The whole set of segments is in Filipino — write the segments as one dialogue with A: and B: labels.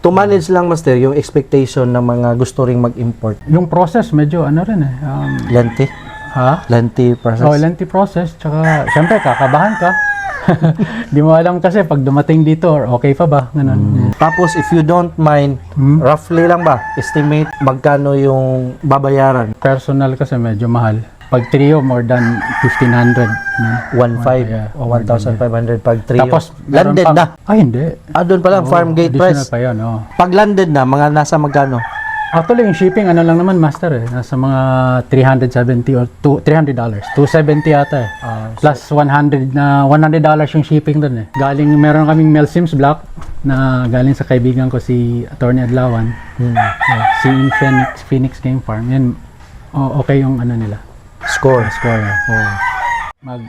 A: To manage lang, Master, yung expectation ng mga gusto ring mag-import.
B: Yung process, medyo ano rin eh.
A: Lengthy? Lengthy process?
B: Oh, lengthy process. Tsaka, syempre, kakabahan ka. Di mo alam kasi pag dumating dito, okay pa ba? Ganun.
A: Tapos, if you don't mind, roughly lang ba, estimate magkano yung babayaran?
B: Personal kasi medyo mahal. Pag trio, more than 1,500.
A: 1,500
B: Yeah,
A: o 1,500 pag trio.
B: Tapos,
A: landed
B: meron
A: na.
B: Ay, hindi.
A: Doon pa lang, farm gate
B: Additional
A: price.
B: pa yun,
A: Pag landed na, mga nasa magkano?
B: Actually, yung shipping, ano lang naman, master eh. Nasa mga $370 or $300. $270 yata eh. Plus $100 yung shipping dun eh. Galing, meron kaming Mel Sims Black na galing sa kaibigan ko si Attorney Adlawan. Si Phoenix Game Farm. Yan, okay yung ano nila.
A: Score.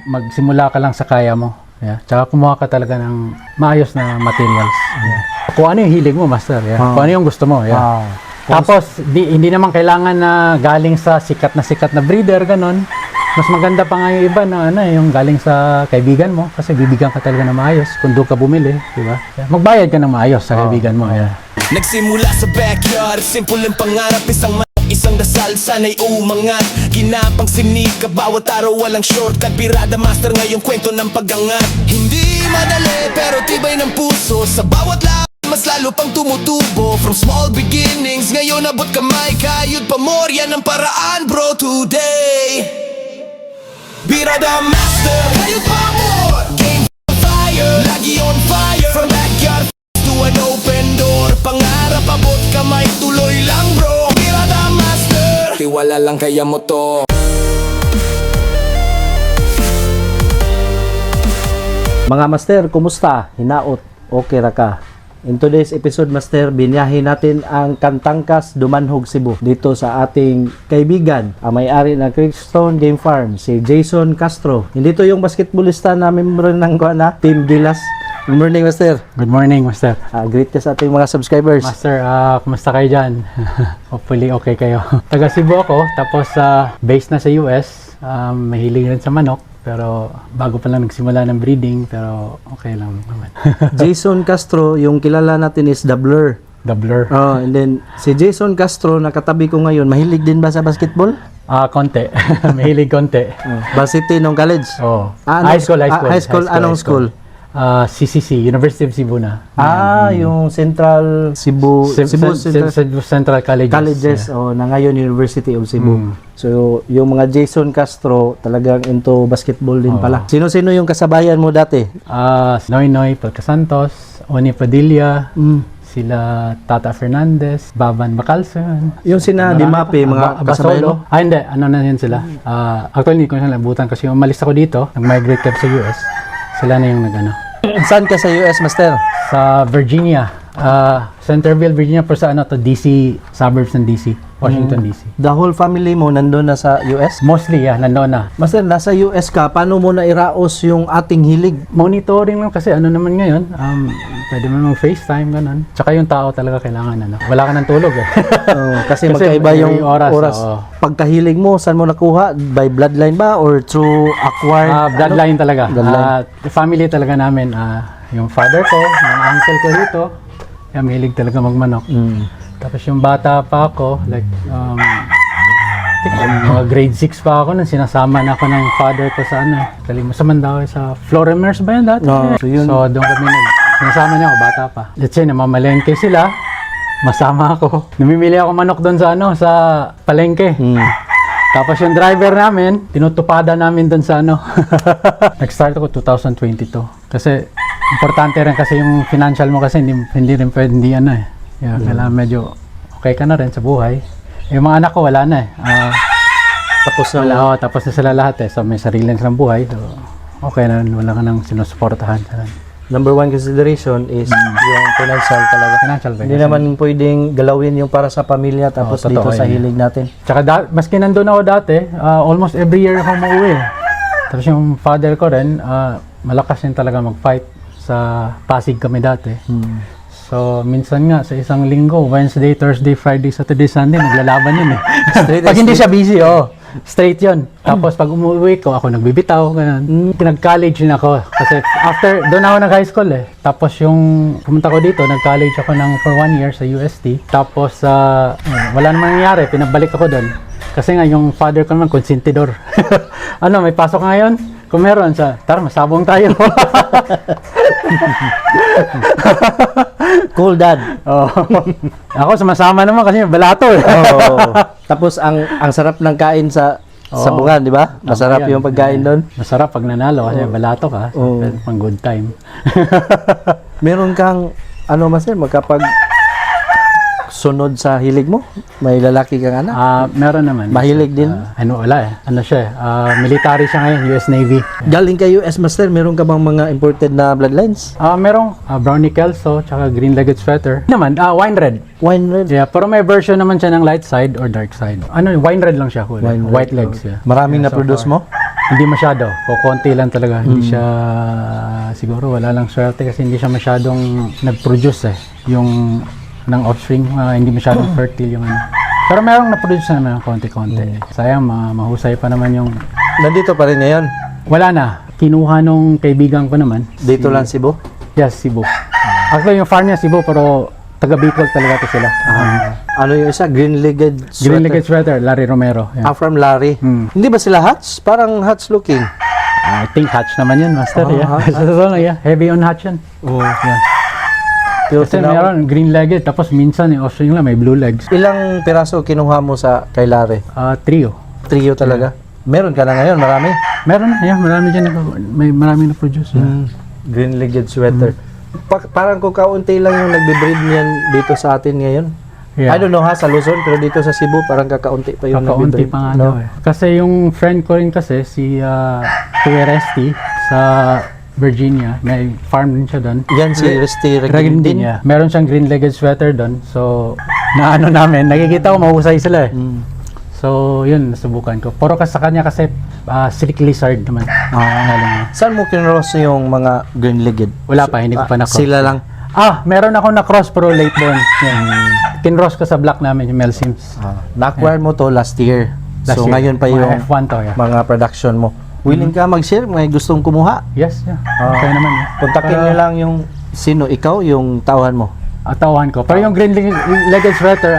B: Magsimula ka lang sa kaya mo. Yeah. Tsaka kumuha ka talaga ng maayos na materials. Yeah. Kung ano yung hilig mo, master. Yeah. Kung ano yung gusto mo. Yeah. Tapos, hindi naman kailangan na galing sa sikat na breeder, ganon. Mas maganda pa nga yung iba na yung galing sa kaibigan mo kasi bibigyan ka talaga ng maayos kung doon ka bumili, di ba? Yeah. Magbayad ka ng maayos sa kaibigan mo. Yeah.
C: Nagsimula sa backyard, simple ang pangarap, isang dasal, sana'y umangat. Ginapang sinika, bawat araw walang shortcut. Birada master ngayong kwento ng pag-angat. Hindi madali pero tibay ng puso. Sa bawat laban mas lalo pang tumutubo. From small beginnings, ngayon abot kamay. Kayod pa more, yan ang paraan bro today. Birada master, kayod pa more. Game fire, lagi on fire. From backyard to an open door. Pangarap abot kamay, tuloy lang bro. Birada master, tiwala lang kaya mo to.
A: Mga master, kumusta? Hinaot? Okay ra ka? In today's episode, Master, binyahin natin ang Kantangkas, Dumanhog, Cebu. Dito sa ating kaibigan, ang may-ari ng Creekstone Game Farm, si Jason Castro. Hindi to yung basketballista na member ng Team Gilas. Good morning, Master.
B: Good morning, master.
A: Greatest sa ating mga subscribers.
B: Master, kumusta kayo dyan? Hopefully okay kayo. Taga Cebu ako, tapos based na sa US. Mahilig rin sa manok. Pero bago pa lang nagsimula ng breeding, pero okay lang naman.
A: Jason Castro, yung kilala natin is Doubler.
B: Doubler.
A: And then si Jason Castro, nakatabi ko ngayon, mahilig din ba sa basketball?
B: Konti. Mahilig konti.
A: Varsity nung college?
B: High school.
A: Anong school?
B: CCC, University of Cebu na.
A: Yung Central Cebu
B: Central Colleges.
A: Na ngayon University of Cebu. So, yung mga Jason Castro, talagang into basketball din pala. Sino-sino yung kasabayan mo dati?
B: Noynoy Palcasantos, Oni Padilla, sila Tata Fernandez, Baban Bacalson.
A: Yung sina Dimape, mga kasabayan mo?
B: Hindi. Ano na yun sila? Actually, hindi ko sila nabutan kasi umalis ako dito, nag-migrate ka sa US. Sila na yung nag-ano.
A: Saan ka sa US, Master?
B: Sa Virginia. Centerville, Virginia, pero sa DC, suburbs ng DC, Washington, DC.
A: The whole family mo nandun na sa US?
B: Mostly, nandoon na.
A: Master, nasa US ka, paano mo na iraos yung ating hilig?
B: Monitoring lang kasi ano naman ngayon, pwede mo mag-FaceTime, ganun. Tsaka yung tao talaga kailangan, wala ka ng tulog eh.
A: Kasi magkaiba yung oras. Pagkahilig mo, saan mo nakuha? By bloodline ba or through acquired?
B: Bloodline talaga. Family talaga namin, yung father ko, yung uncle ko dito, mahilig talaga magmanok. Tapos yung bata pa ako, like, mga grade 6 pa ako nung sinasama na ako ng father ko sa sa Mandaue, sa Florimers ba yan dati? So doon kami sinasama niya ako, bata pa. Let's say, namamalengke sila, masama ako. Namimili ako manok doon sa sa palengke. Tapos yung driver namin, tinutupada namin doon sa Nag-start ako 2022. Kasi importante rin kasi yung financial mo kasi hindi rin pwede kailangan medyo okay ka na rin sa buhay. Yung mga anak ko wala na tapos na sila lahat so may sarili na silang buhay, so okay na rin, wala ka nang sinusuportahan.
A: Number one consideration is yung financial talaga. Hindi naman pwedeng galawin yung para sa pamilya tapos dito sa hilig natin.
B: Tsaka maski nandun ako dati, almost every year ako mauwi. Tapos yung father ko rin, malakas din talaga mag-fight. Sa Pasig kami dati. So, minsan nga, sa isang linggo, Wednesday, Thursday, Friday, Saturday, Sunday, naglalaban yun Pag hindi siya busy, Straight yun. Tapos pag umuwi ko, ako nagbibitaw, ganun. Nag-college din ako. Kasi after, doon ako nag-high school eh. Tapos yung pumunta ko dito, nag-college ako for 1 year sa UST. Tapos wala namang nangyari, pinabalik ako doon. Kasi nga yung father ko naman, konsentidor. Ano, may pasok ngayon? Kung meron siya, tara, masabong tayo.
A: Cool dad.
B: Oh. Ako sumasama naman kasi balato eh.
A: Oo. Tapos ang sarap ng kain sa sabungan, di ba? Masarap
B: Tama yan.
A: yung pagkain doon.
B: Masarap pag nanalo kasi balato ka.
A: Oo.
B: Pang good time.
A: Meron kang master, magkapag sunod sa hilig mo? May lalaki kang anak?
B: Meron naman.
A: Mahilig din?
B: Wala eh. Ano siya military siya ngayon, US Navy.
A: Galing kay US master, meron ka bang mga imported na bloodlines?
B: Merong brownie kelso, tsaka green-legged sweater. Naman, wine red.
A: Wine red?
B: Yeah, pero may version naman siya ng light side or dark side. Wine red lang siya.
A: Wine red.
B: White legs, yeah.
A: Maraming na-produce mo?
B: Hindi masyado. Konti lang talaga. Hindi siya, siguro wala lang swerte kasi hindi siya masyadong nag-produce eh. Yung ng offspring, hindi masyadong fertile yung ano. Pero merong na-produce na naman konti-konti. Sayang, mahusay pa naman yung...
A: Nandito pa rin ngayon?
B: Wala na. Kinuha nung kaibigan ko naman.
A: Dito lang Cebu?
B: Yes, Cebu. Actually, yung farm niya Cebu, pero taga Bicol talaga to sila.
A: Ano yung isa? Green-legged sweater?
B: Green-legged sweater, Larry Romero. Yeah.
A: From Larry. Hindi ba sila hats? Parang hats looking.
B: I think hatch naman yan, master. Yeah. Heavy on hatch yan.
A: Oh.
B: Yeah.
A: Pero
B: Kasi meron green-legged, tapos minsan yung offspring lang, may blue legs.
A: Ilang piraso kinuha mo sa kay Larry?
B: Trio.
A: Trio talaga? Meron ka na ngayon, marami?
B: Meron, marami dyan. May marami na-produce.
A: Green-legged sweater. Parang kung kaunti lang yung nagbe-breed niyan dito sa atin ngayon.
B: Yeah.
A: I don't know sa Luzon, pero dito sa Cebu, parang kakaunti pa yung
B: Kakaunti
A: nagbe-breed.
B: pa nga daw eh. Kasi yung friend ko rin kasi, si Kuya Resty, sa Virginia, may farm din siya doon.
A: Yan si Resty
B: Ragin din niya. Meron siyang green-legged sweater doon. So, naano namin, nakikita ko mahusay sila eh. So, yun, nasubukan ko. Pero sa kanya kasi, silk lizard naman.
A: Saan mo kinross yung mga green-legged?
B: Wala pa, hindi ko pa na-cross.
A: Sila lang?
B: Meron ako na-cross pero late doon. Kinross ko sa block namin, yung Mel Sims.
A: Na-acquire mo to last year.
B: Last
A: So,
B: year.
A: ngayon pa
B: Mga
A: yung
B: F1 to, yeah.
A: mga production mo. Willing ka mag-share? May gustong kumuha?
B: Yes, yeah. Kaya naman, yeah.
A: Kontakin nyo lang yung sino, ikaw, yung tauhan mo.
B: Tauhan ko. Pero yung green-legged sweater,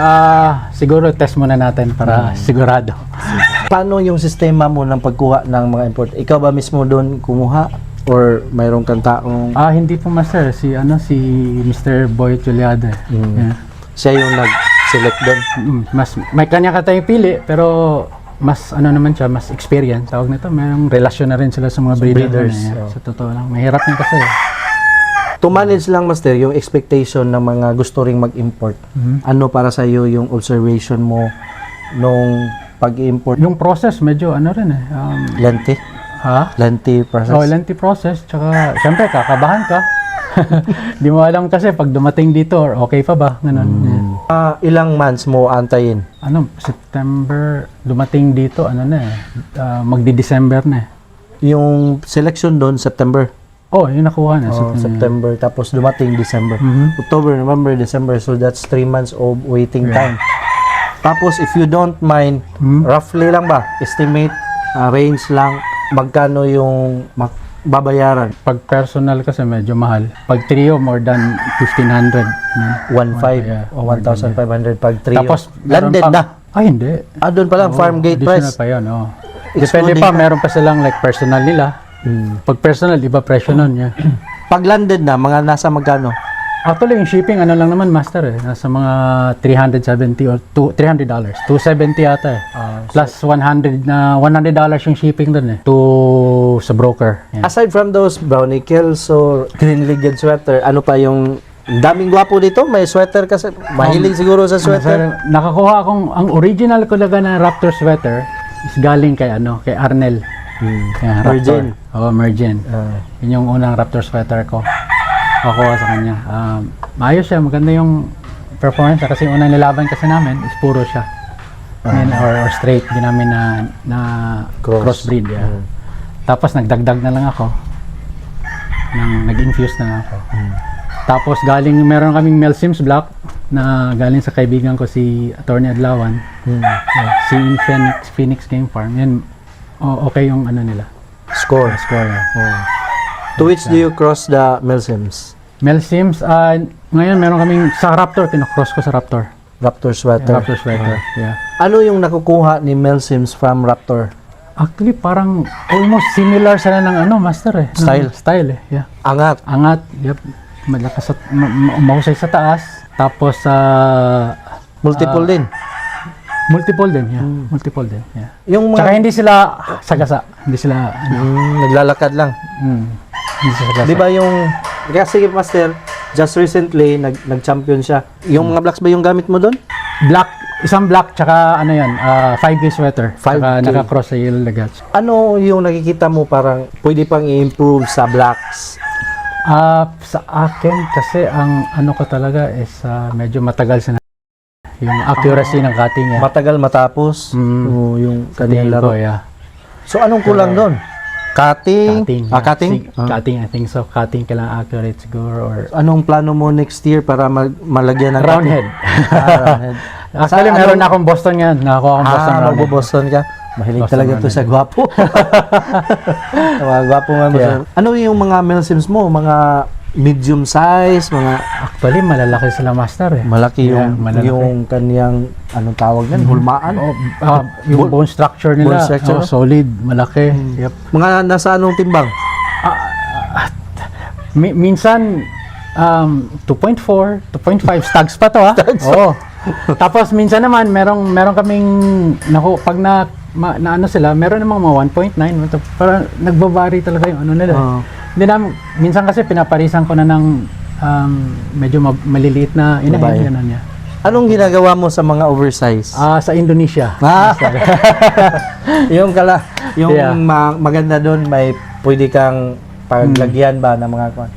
B: siguro test muna natin para sigurado.
A: Paano yung sistema mo ng pagkuha ng mga import? Ikaw ba mismo doon kumuha? Or mayroong kang taong
B: Hindi po master. Si Mr. Boy Juliade. Yeah.
A: siya yung nag-select doon?
B: May kanya ka tayong pili, pero mas naman siya, mas experience. Tawag nito, mayroong relasyon na rin sila sa mga breeders. Sa totoo lang. Mahirap din kasi.
A: To manage lang, Master, yung expectation ng mga gusto ring mag-import. Ano para sa iyo yung observation mo nung pag-import?
B: Yung process, medyo rin eh.
A: Lengthy? Lengthy process?
B: Lengthy process. Tsaka, syempre, kakabahan ka. Di mo alam kasi pag dumating dito, or okay pa ba? Ganun.
A: Ilang months mo antayin?
B: September, dumating dito, magdi-December na eh.
A: Yung selection doon, September?
B: Yung nakuha na.
A: September. Tapos dumating December. October, November, December. So that's 3 months of waiting time. Tapos if you don't mind, roughly lang ba? Estimate, range lang, magkano yung babayaran?
B: Pag personal kasi medyo mahal. Pag trio, more than 1,500.
A: 1,500 o 1,500 pag trio.
B: Tapos,
A: landed
B: meron
A: na.
B: Hindi.
A: Doon pa lang, farm gate
B: Additional
A: price.
B: pa yun, Depende pa, meron pa silang like personal nila. Pag personal, iba presyo nun. Yeah.
A: Pag landed na, mga nasa magkano?
B: Actually, yung shipping, lang naman, master Nasa mga $370 or $300. $270 yata Plus $100 yung shipping dun sa broker. Yeah.
A: Aside from those brownie kills or green-legged sweater, ano pa yung daming gwapo dito? May sweater kasi. Mahilig siguro sa sweater.
B: Nakakuha akong, ang original ko talaga na Raptor sweater is galing kay Arnel. Yeah,
A: Mergen.
B: Mergen. Yun yung unang Raptor sweater ko. Nakuha sa kanya. Maayos siya, maganda yung performance kasi yung unang nilaban kasi namin is puro siya. Or straight, di namin na crossbreed. Yeah. Tapos nagdagdag na lang ako. Nag-infuse na lang ako. Tapos meron kaming Mel Sims Black. na galing sa kaibigan ko si Attorney Adlawan. Si Phoenix Game Farm. Yan, okay yung ano nila.
A: Score.
B: Score.
A: To which do you cross the Milsims?
B: Mel Sims, ngayon meron kaming sa Raptor, pinakross ko sa Raptor.
A: Raptor sweater.
B: Raptor sweater. Yeah.
A: Ano yung nakukuha ni Milsims from Raptor?
B: Actually, parang almost similar sila ng ano, master eh.
A: Style?
B: Style eh, yeah.
A: Angat.
B: Angat, yep. Malakas at mahusay sa taas. Tapos,
A: Multiple din.
B: multiple din, yeah. Multiple din, yeah.
A: Yung
B: Tsaka
A: mga
B: hindi sila sagasa. Hindi sila,
A: naglalakad lang.
B: hindi sila sagasa.
A: Di ba yung kasi master just recently nag-champion siya. Yung mga blacks ba yung gamit mo doon?
B: Black, isang black, tsaka ano yan, 5K sweater.
A: 5K.
B: Tsaka naka-cross sa yellow lagats.
A: Ano yung nakikita mo parang pwede pang i-improve sa blacks?
B: Sa akin kasi ang ano ko talaga is medyo matagal sa yung accuracy ng cutting niya.
A: Matagal matapos yung kanyang
B: Tingin
A: laro.
B: ko, yeah.
A: So anong kulang doon? Cutting?
B: Cutting.
A: Cutting?
B: Cutting, I think so. Cutting kailangan accurate siguro or
A: Anong plano mo next year para malagyan ng
B: round
A: cutting?
B: head.
A: Round head.
B: Actually,
A: Sa
B: meron
A: anong-
B: na akong Boston yan. Nakakuha akong Boston round head.
A: magbo-Boston ka? Mahilig
B: Boston
A: talaga
B: round
A: to sa
B: head.
A: gwapo. Mga gwapo nga.
B: Yeah.
A: Ano yung mga Milsims mo? Mga medium size? Mga
B: Actually, malalaki sila master eh.
A: malaki
B: Yeah, malalaki.
A: yung kanyang anong tawag yan? Hulmaan?
B: Yung bone structure nila,
A: Bone structure?
B: solid, malaki. Yep.
A: Mga nasa anong timbang?
B: Minsan 2.4, 2.5 stags pa to ha. Oo. Tapos minsan naman merong kaming pag na ano sila, meron namang mga 1.9 para nagbabari talaga yung ano nila. Hindi na minsan kasi pinaparisan ko na ng medyo maliliit na
A: Babae.
B: ganun niya.
A: Anong ginagawa mo sa mga oversize?
B: Sa Indonesia.
A: yung yung
B: Yeah.
A: maganda doon may pwede kang paglagyan ba ng mga kwan.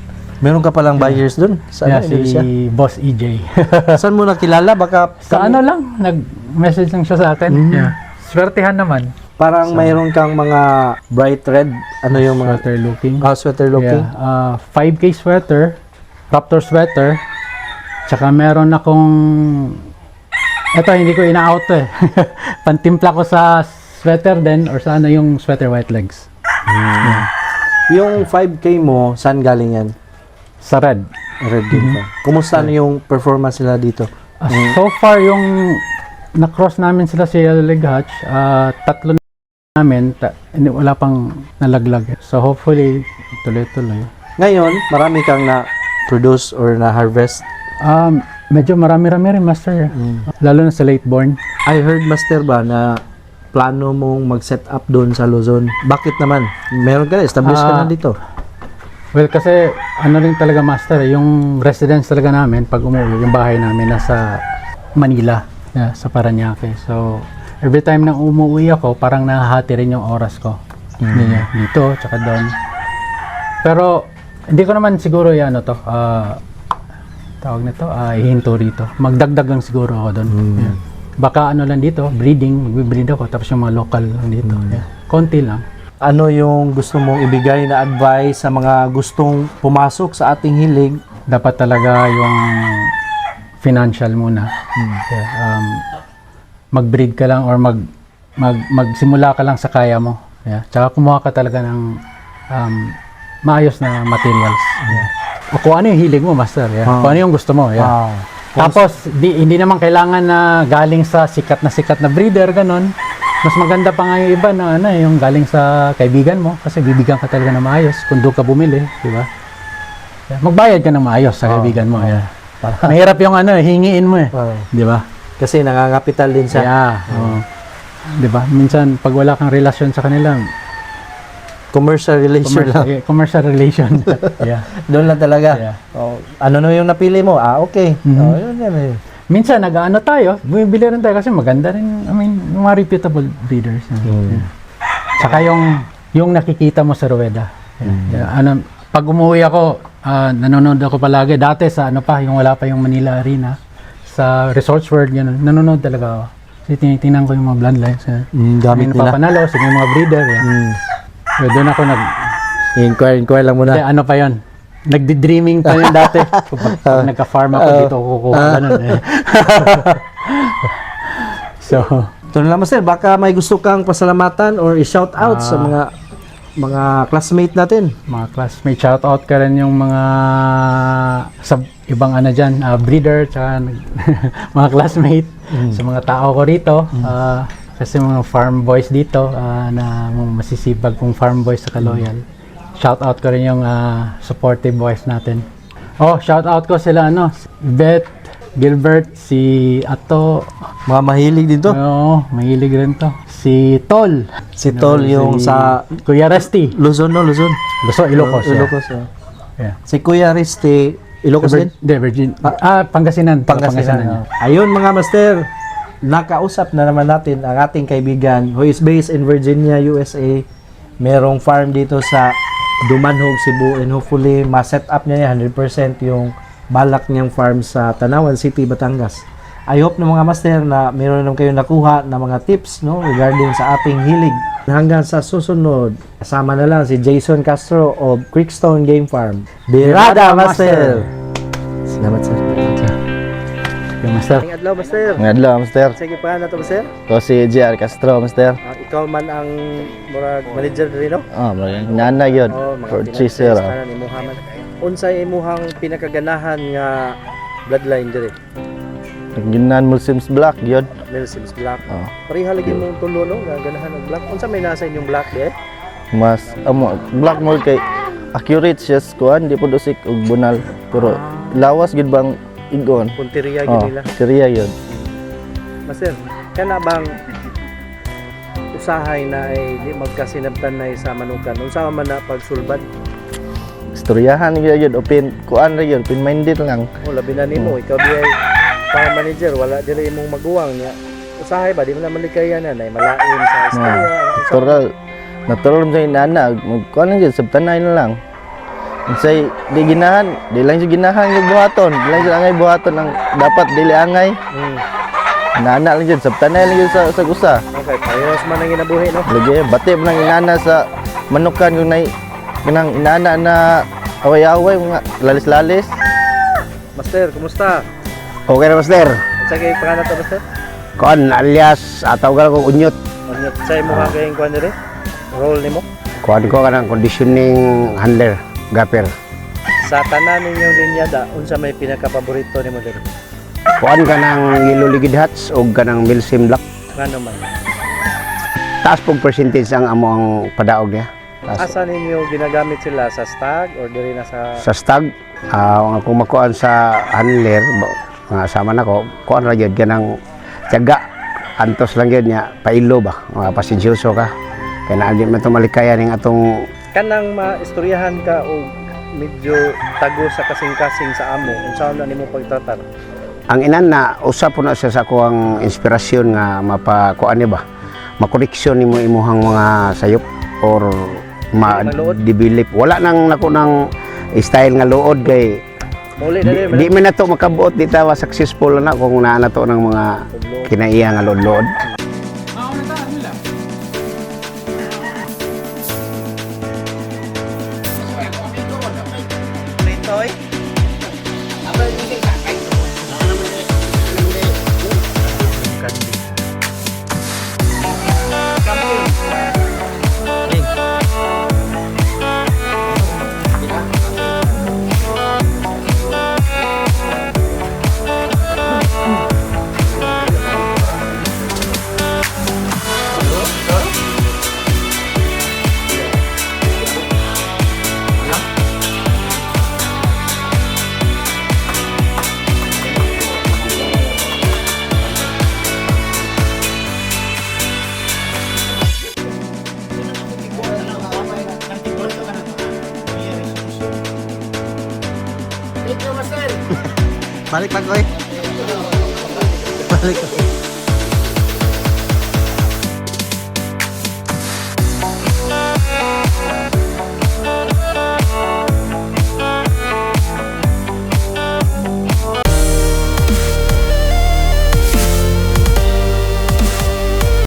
A: Meron ka palang buyers doon sa
B: Yeah,
A: Indonesia?
B: si Boss EJ.
A: Saan mo nakilala? Baka
B: Sa ano lang, nag-message lang siya sa akin. Yeah. Swertihan naman.
A: parang mayroon kang mga bright red. Ano yung mga
B: Sweater looking.
A: sweater looking?
B: Yeah, 5K sweater, Raptor sweater, tsaka meron akong, eto hindi ko ina-out to eh. Pantimpla ko sa sweater din or sa ano yung sweater white legs.
A: Yung 5K mo, saan galing yan?
B: Sa red.
A: Red din ka. Kumusta na yung performance nila dito?
B: So far yung na-cross namin sila sa Yellow Leg Hatch, tatlo namin, wala pang nalaglag. So hopefully, tuloy-tuloy.
A: Ngayon, marami kang na-produce or na-harvest.
B: Medyo marami-rami rin, Master. Lalo na sa late born.
A: I heard, Master, ba na plano mong mag-set up doon sa Luzon. Bakit naman? Meron ka na, establish ka na dito.
B: Well, kasi ano rin talaga, Master, yung residence talaga namin, pag umuwi, yung bahay namin nasa Manila, sa Parañaque. So, every time na umuwi ako, parang nahahati rin yung oras ko. Dito, tsaka doon. Pero, hindi ko naman siguro yan, tawag nito, ihinto rito. Magdagdag lang siguro ako doon. Yeah. Baka ano lang dito, breeding, magbe-breed ako, tapos yung mga local lang dito. Yeah. Konti lang.
A: Ano yung gusto mong ibigay na advice sa mga gustong pumasok sa ating hilig?
B: Dapat talaga yung financial muna. Yeah, mag-breed ka lang or magsimula ka lang sa kaya mo. Yeah. Tsaka kumuha ka talaga ng maayos na materials. Yeah. O kung ano yung hilig mo, Master. Yeah. Kung ano yung gusto mo. Yeah. Tapos, hindi naman kailangan na galing sa sikat na breeder, ganon. Mas maganda pa nga yung iba na yung galing sa kaibigan mo kasi bibigyan ka talaga ng maayos kung doon ka bumili, di ba? Yeah. Magbayad ka ng maayos sa kaibigan mo. Yeah. Mahirap yung hingiin mo di ba?
A: Kasi nangangapital din siya.
B: Yeah. Di ba? Minsan, pag wala kang relasyon sa kanila,
A: Commercial relation lang.
B: commercial relation. Yeah.
A: Doon lang talaga.
B: Yeah.
A: Ano yung napili mo? Okay. Yun yan.
B: Minsan, nag-ano tayo, bumibili rin tayo kasi maganda rin, yung mga reputable breeders. Yeah. Tsaka yung nakikita mo sa Rueda. Yeah. Pag umuwi ako, nanonood ako palagi. Dati sa yung wala pa yung Manila Arena, sa Resorts World, nanonood talaga ako. Kasi tinitingnan ko yung mga bloodlines.
A: Gamit nila.
B: Papanalo, yung mga breeder. So, doon ako
A: Inquire lang muna.
B: ano pa yon? nagdi-dreaming pa yun dati. Pag nagka-farm ako, dito ako kukuha. Ganun eh. So,
A: Ito na lang, Master. Baka may gusto kang pasalamatan or i-shout out sa mga classmate natin.
B: mga classmates, shout out ka rin yung mga sa ibang ano dyan, breeder, tsaka mga classmate, sa mga tao ko rito. Kasi mga farm boys dito, na mga masisibag kong farm boys sa Kaloyan. Shout out ko rin yung supportive boys natin. Oh, shout out ko sila Beth, Gilbert, si Ato,
A: Mga mahilig dito.
B: mahilig rin to. Si Tol.
A: Si Tol yung sa
B: Kuya Rusty.
A: Luzon, no? Luzon.
B: Ilocos. Yeah.
A: Ilocos, yeah.
B: Yeah.
A: Si Kuya Risti, Ilocos din?
B: Hindi, Pangasinan.
A: Pangasinan. Ayun mga master, nakausap na naman natin ang ating kaibigan who is based in Virginia, USA. Merong farm dito sa Dumanhog, Cebu, and hopefully ma-set up niya 100% yung balak niyang farm sa Tanawan City, Batangas. I hope na mga master na meron naman kayo nakuha na mga tips regarding sa ating hilig. Hanggang sa susunod, kasama na lang si Jason Castro of Creekstone Game Farm. Birada Master! Salamat sir.
B: Yung master.
A: Ngayong adlaw, Master.
D: Ngadlaw, Master.
A: Sige pa na to, Master.
D: Ko si JR Castro, Master.
A: Ikaw man ang murag manager diri, no?
D: Mga nana yun. Purchaser.
A: Kanan ni Muhammad. Unsay imuhang pinakaganahan nga bloodline diri?
D: Nagginan Muslims Black, yun.
A: Milsims Black.
D: Oh.
A: Pareha lagi mong tulo, no? Nga ganahan ng black. Unsa may nasa inyong black,
D: Mas, Black mo kay accurate siya sa kuhan, di po dosik og bunal. Pero lawas gid bang igon.
A: Punteriya
D: Oh,
A: gid nila.
D: Syria yun.
A: Master, kana bang usahay na ay di magkasinabtan na sa manukan? Unsa man na pagsulbad?
D: Istoryahan yun, open, kuhan ra yun, open-minded lang.
A: O labi na nimo, ikaw di ay farm manager, wala dili imong maguwang niya. Usahay ba di man malikayan na malain sa istorya.
D: Natural sa inana, magkuhan lang yun, sabtanay na lang. Say, di ginahan, di lang siya ginahan yung buhaton. Di lang siya angay buhaton ang dapat dili angay. Inana lang yun, sabtanay lang yun sa gusa.
A: Okay, parehas man ang ginabuhi, no?
D: Lagi, bati mo ng inana sa manukan kung kanang inana na away-away, mga lalis-lalis.
A: Master, kumusta?
E: Okay na, Master.
A: Unsa kay pangalan to, Master?
E: Kuan alias tawag ko unyot.
A: Unyot say mo nga kayong kuan dire? Role nimo?
E: Kuan ko kanang conditioning handler, gapper.
A: Sa tanan ninyong linyada, unsa may pinaka-paborito nimo dire?
E: Kuan kanang yellow ligid hats o kanang milsim black.
A: Ngano man?
E: Taas pong percentage ang amo ang padaog niya. Taas.
A: Asa ninyo ginagamit sila sa stag or dire na sa
E: Sa stag, kung makuan sa handler, nga sama na ko, kuan ra gyud kanang tiyaga. Antos lang gyud niya, pailo ba? Mga pasensyoso ka. Kaya na di man ito malikayan ng atong
A: kanang maistoryahan ka o medyo tago sa kasing-kasing sa amo. Unsa na nimo pagtratar?
E: ang inan na usap po na siya sa akong inspirasyon nga mapakuan niya ba makoneksyon nimo imuhang mga sayop or ma-develop wala nang nako nang style nga luod kay di man nato makabuot di tawa successful na kung naa nato ng mga kinaiya nga luod-luod.
A: Balik lang ko eh. Balik.